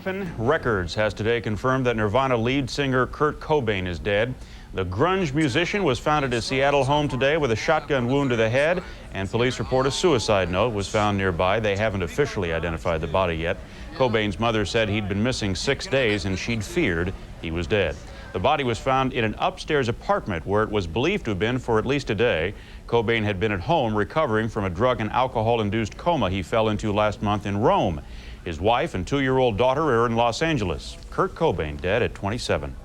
Records has today confirmed that Nirvana lead singer Kurt Cobain is dead. The grunge musician was found at his Seattle home today with a shotgun wound to the head, and police report a suicide note was found nearby. They haven't officially identified the body yet. Cobain's mother said he'd been missing 6 days and she'd feared he was dead. The body was found in an upstairs apartment where it was believed to have been for at least a day. Cobain had been at home recovering from a drug and alcohol-induced coma he fell into last month in Rome. His wife and 2-year-old daughter are in Los Angeles. Kurt Cobain dead at 27.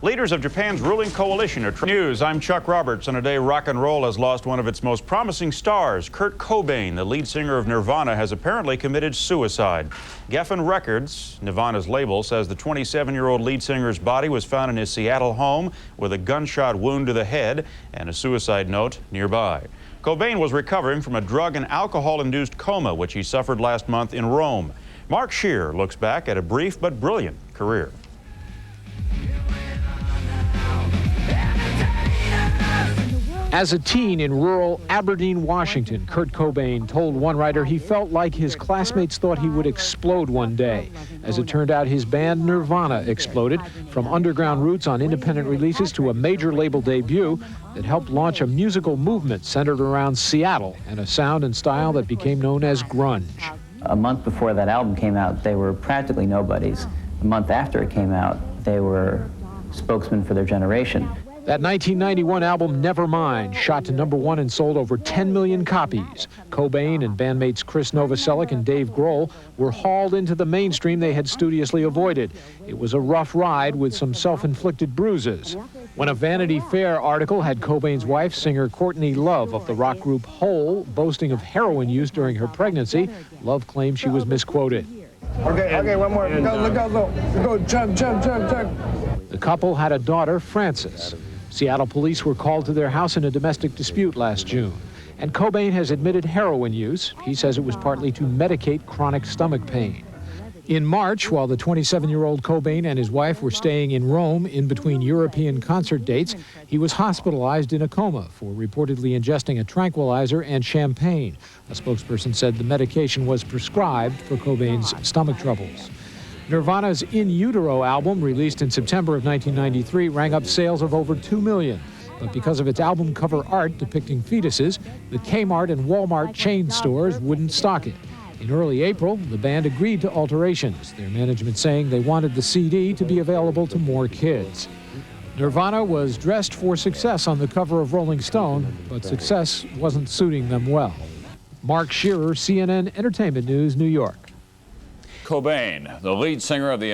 Leaders of Japan's ruling coalition are news. I'm Chuck Roberts. On a day rock and roll has lost one of its most promising stars. Kurt Cobain, the lead singer of Nirvana, has apparently committed suicide. Geffen Records, Nirvana's label, says the 27-year-old lead singer's body was found in his Seattle home with a gunshot wound to the head and a suicide note nearby. Cobain was recovering from a drug and alcohol-induced coma, which he suffered last month in Rome. Mark Shear looks back at a brief but brilliant career. As a teen in rural Aberdeen, Washington, Kurt Cobain told one writer he felt like his classmates thought he would explode one day. As it turned out, his band Nirvana exploded, from underground roots on independent releases to a major label debut that helped launch a musical movement centered around Seattle and a sound and style that became known as grunge. A month before that album came out, they were practically nobodies. A month after it came out, they were spokesmen for their generation. That 1991 album, Nevermind, shot to #1 and sold over 10 million copies. Cobain and bandmates Chris Novoselic and Dave Grohl were hauled into the mainstream they had studiously avoided. It was a rough ride with some self-inflicted bruises. When a Vanity Fair article had Cobain's wife, singer Courtney Love of the rock group Hole, boasting of heroin use during her pregnancy, Love claimed she was misquoted. Okay, one more. Go, jump. The couple had a daughter, Frances. Seattle police were called to their house in a domestic dispute last June. And Cobain has admitted heroin use. He says it was partly to medicate chronic stomach pain. In March, while the 27-year-old Cobain and his wife were staying in Rome in between European concert dates, he was hospitalized in a coma for reportedly ingesting a tranquilizer and champagne. A spokesperson said the medication was prescribed for Cobain's stomach troubles. Nirvana's In Utero album, released in September of 1993, rang up sales of over 2 million. But because of its album cover art depicting fetuses, the Kmart and Walmart chain stores wouldn't stock it. In early April, the band agreed to alterations, their management saying they wanted the CD to be available to more kids. Nirvana was dressed for success on the cover of Rolling Stone, but success wasn't suiting them well. Mark Shearer, CNN Entertainment News, New York. Cobain, the lead singer of the